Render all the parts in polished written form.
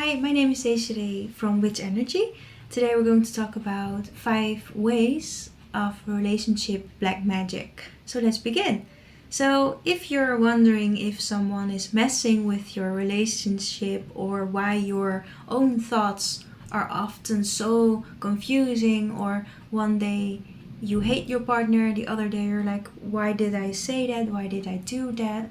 Hi, my name is Desiree from Witch Energy. Today we're going to talk about 5 ways of relationship black magic. So let's begin. So if you're wondering if someone is messing with your relationship or why your own thoughts are often so confusing, or one day you hate your partner, the other day you're like, why did I say that? Why did I do that?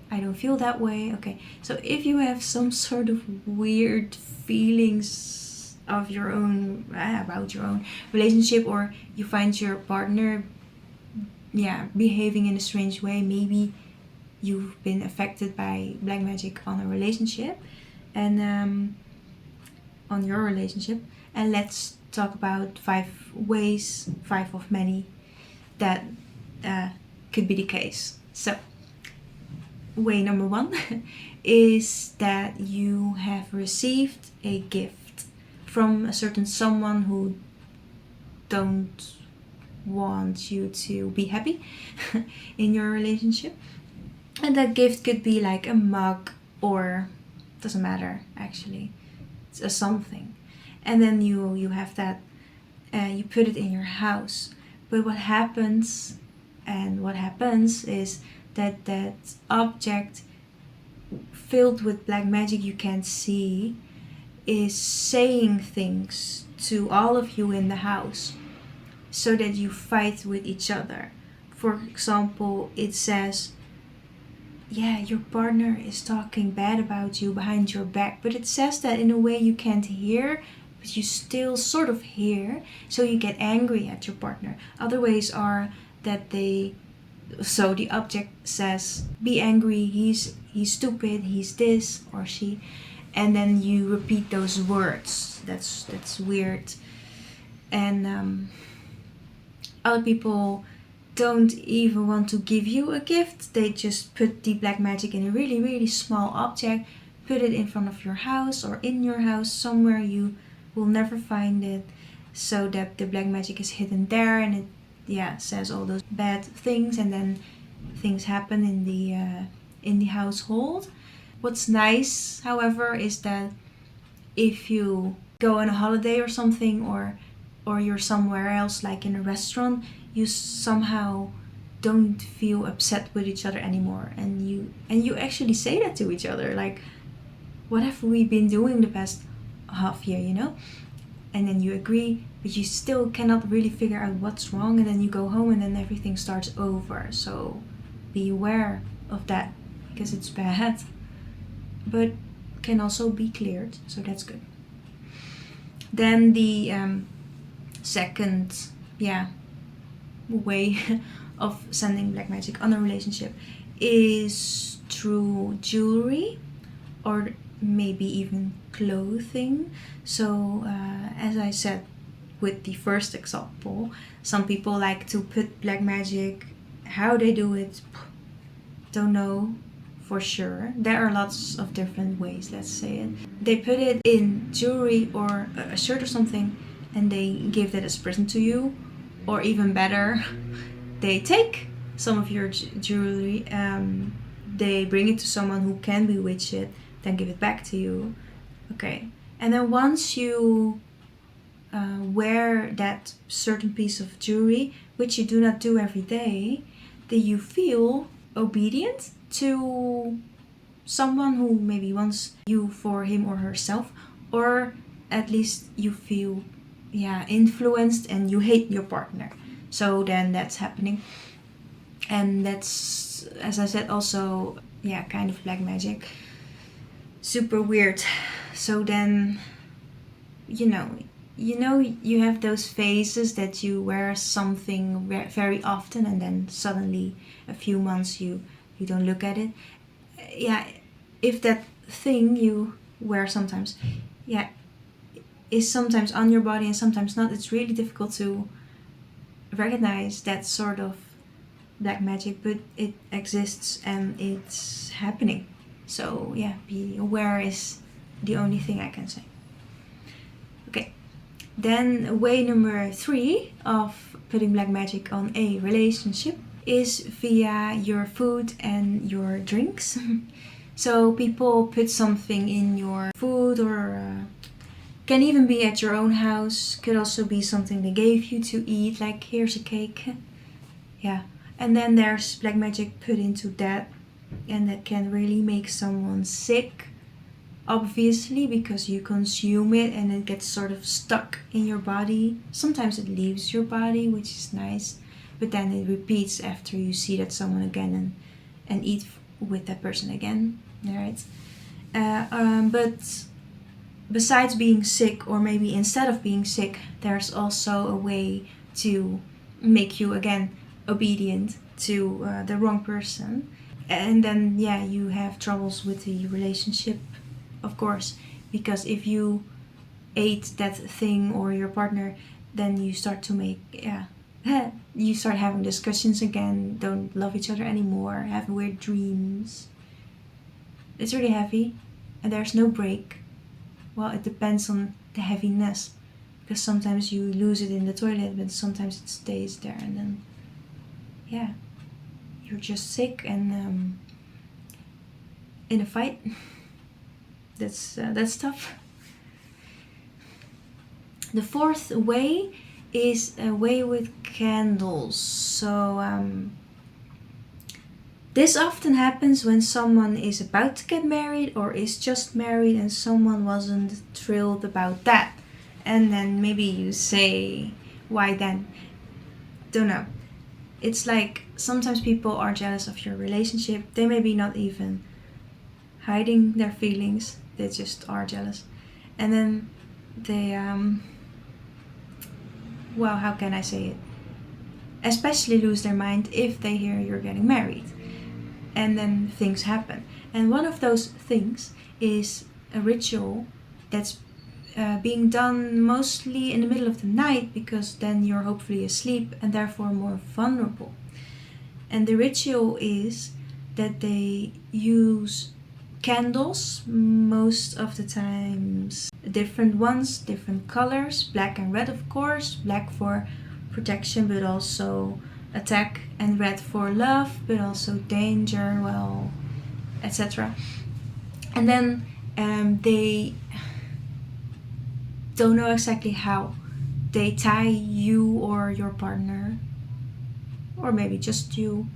I don't feel that way. Okay, so if you have some sort of weird feelings of your own about your own relationship, or you find your partner behaving in a strange way, maybe you've been affected by black magic on a relationship and on your relationship. And let's talk about 5 ways, 5 of many, that could be the case. So way number 1 is that you have received a gift from a certain someone who don't want you to be happy in your relationship. And that gift could be like a mug, or doesn't matter actually, it's a something. And then you have that, you put it in your house. But what happens is that object filled with black magic you can't see is saying things to all of you in the house so that you fight with each other. For example, it says, yeah, your partner is talking bad about you behind your back, but it says that in a way you can't hear, but you still sort of hear, so you get angry at your partner. Other ways are that the object says, be angry, he's stupid, he's this or she, and then you repeat those words. That's weird. And other people don't even want to give you a gift. They just put the black magic in a really, really small object, put it in front of your house or in your house somewhere you will never find it, so that the black magic is hidden there, and it says all those bad things, and then things happen in the household. What's nice, however, is that if you go on a holiday or something, or you're somewhere else, like in a restaurant, you somehow don't feel upset with each other anymore, and you actually say that to each other, like, what have we been doing the past half year, and then you agree, but you still cannot really figure out what's wrong, and then you go home and then everything starts over. So be aware of that, because it's bad, but can also be cleared, so that's good. Then the second way of sending black magic on a relationship is through jewelry, or maybe even clothing. So as I said with the first example, some people like to put black magic. How they do it, don't know for sure. There are lots of different ways, let's say it. They put it in jewelry or a shirt or something, and they give that as a present to you. Or even better, they take some of your jewelry, they bring it to someone who can bewitch it, then give it back to you. Okay, and then once you wear that certain piece of jewelry, which you do not do every day, then you feel obedient to someone who maybe wants you for him or herself, or at least you feel influenced, and you hate your partner. So then that's happening, and that's, as I said, also kind of black magic. Super weird. So then you have those phases that you wear something very often, and then suddenly a few months you don't look at it. If that thing you wear sometimes is sometimes on your body and sometimes not, it's really difficult to recognize that sort of black magic, but it exists and it's happening. So be aware is the only thing I can say. Okay, then way number 3 of putting black magic on a relationship is via your food and your drinks. So people put something in your food, or can even be at your own house. Could also be something they gave you to eat, like here's a cake. Yeah. And then there's black magic put into that, and that can really make someone sick, obviously, because you consume it and it gets sort of stuck in your body. Sometimes it leaves your body, which is nice, but then it repeats after you see that someone again and eat with that person again. Right? But besides being sick, or maybe instead of being sick, there's also a way to make you again obedient to the wrong person. And then, yeah, you have troubles with the relationship, of course, because if you ate that thing or your partner, then you start to make, yeah, you start having discussions again, don't love each other anymore, have weird dreams. It's really heavy, and there's no break. Well, it depends on the heaviness, because sometimes you lose it in the toilet, but sometimes it stays there, and then, yeah, you're just sick and in a fight. That's tough. The fourth way is a way with candles. So this often happens when someone is about to get married or is just married and someone wasn't thrilled about that. And then maybe you say, why then? Don't know. It's like sometimes people are jealous of your relationship. They may be not even hiding their feelings, they just are jealous. And then they, well, how can I say it? Especially lose their mind if they hear you're getting married. And then things happen. And one of those things is a ritual that's being done mostly in the middle of the night, because then you're hopefully asleep and therefore more vulnerable. And the ritual is that they use candles, most of the times different ones, different colors, black and red, of course. Black for protection but also attack, and red for love but also danger, well, etc. And then they don't know exactly how. They tie you or your partner, or maybe just you,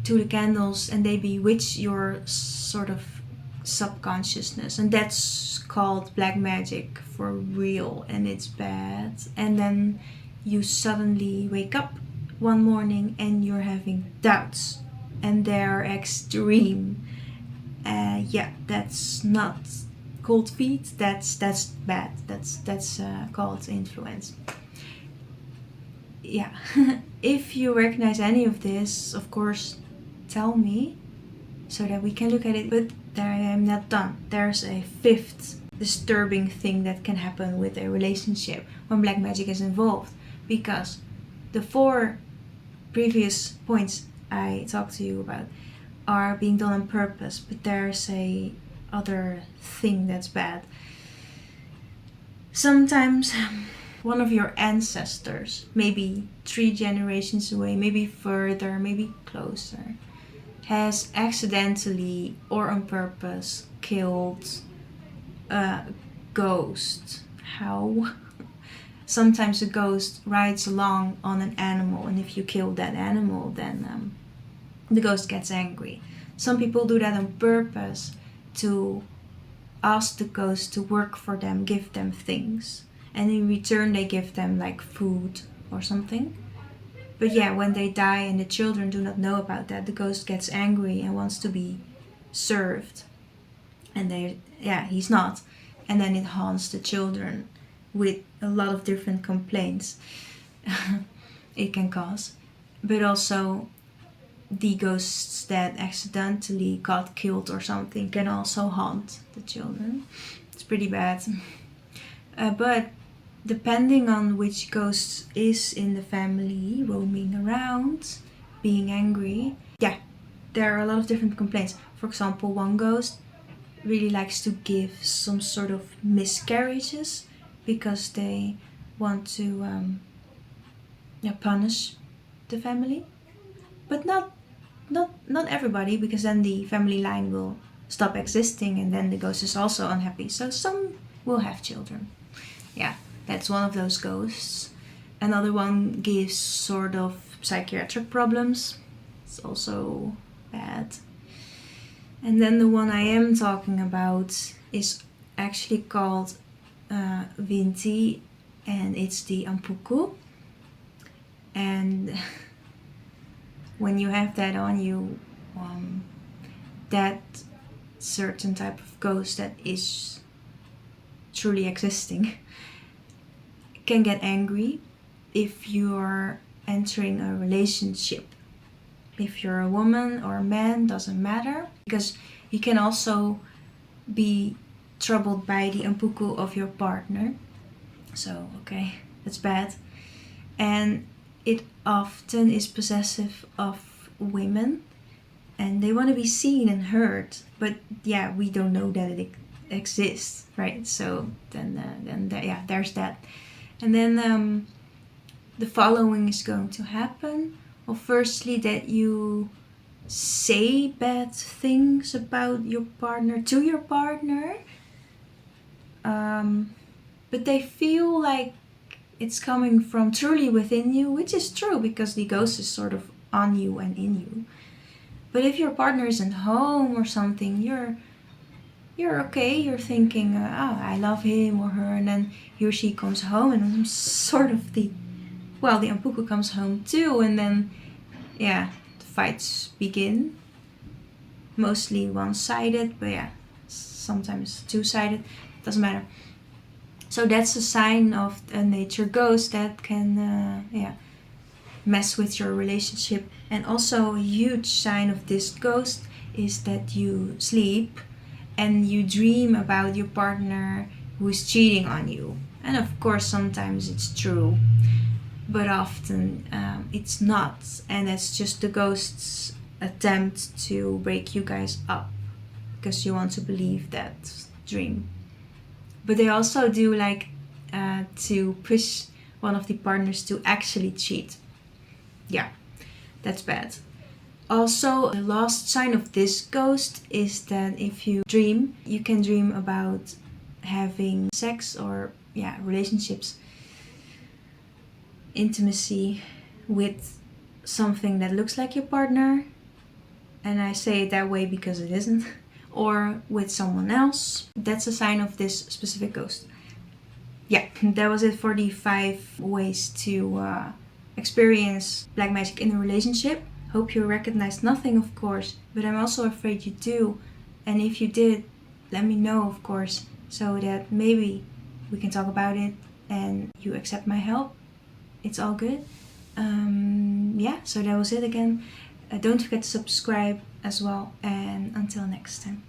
to the candles, and they bewitch your sort of subconsciousness, and that's called black magic for real, and it's bad. And then you suddenly wake up one morning and you're having doubts, and they're extreme. Yeah, that's not cold feet. That's bad. That's called influence. Yeah. If you recognize any of this, of course, tell me so that we can look at it. But I am not done. There's a fifth disturbing thing that can happen with a relationship when black magic is involved, because the 4 previous points I talked to you about are being done on purpose, but there's a other thing that's bad. Sometimes one of your ancestors, maybe 3 generations away, maybe further, maybe closer, has accidentally or on purpose killed a ghost. How? Sometimes a ghost rides along on an animal, and if you kill that animal, then the ghost gets angry. Some people do that on purpose to ask the ghost to work for them, give them things, and in return they give them like food or something. But yeah, when they die and the children do not know about that, the ghost gets angry and wants to be served, and he's not, and then it haunts the children with a lot of different complaints it can cause. But also the ghosts that accidentally got killed or something can also haunt the children. It's pretty bad. But depending on which ghost is in the family roaming around, being angry, yeah, there are a lot of different complaints. For example, one ghost really likes to give some sort of miscarriages because they want to punish the family. But not everybody, because then the family line will stop existing, and then the ghost is also unhappy. So some will have children. Yeah, that's one of those ghosts. Another one gives sort of psychiatric problems. It's also bad. And then the one I am talking about is actually called Vinti, and it's the Ampuku. And when you have that on you, that certain type of ghost that is truly existing can get angry if you're entering a relationship. If you're a woman or a man, doesn't matter, because you can also be troubled by the Ampuku of your partner. So, okay, that's bad. And it often is possessive of women, and they want to be seen and heard, but yeah, we don't know that it exists, right? So there's that. And then the following is going to happen. Well, firstly, that you say bad things about your partner to your partner, but they feel like it's coming from truly within you, which is true because the ghost is sort of on you and in you. But if your partner isn't home or something, you're okay. You're thinking, I love him or her, and then he or she comes home, and sort of the Ampuku comes home too, and then the fights begin. Mostly one-sided, but sometimes two-sided. Doesn't matter. So that's a sign of a nature ghost that can mess with your relationship. And also a huge sign of this ghost is that you sleep and you dream about your partner who is cheating on you. And of course sometimes it's true, but often it's not, and it's just the ghost's attempt to break you guys up because you want to believe that dream. But they also do like to push one of the partners to actually cheat. Yeah, that's bad. Also, the last sign of this ghost is that if you dream, you can dream about having sex or relationships, intimacy with something that looks like your partner, and I say it that way because it isn't, or with someone else. That's a sign of this specific ghost. Yeah, that was it for the 5 ways to experience black magic in a relationship. Hope you recognized nothing, of course, but I'm also afraid you do. And if you did, let me know, of course, so that maybe we can talk about it and you accept my help. It's all good. So that was it again. Don't forget to subscribe as well, and until next time.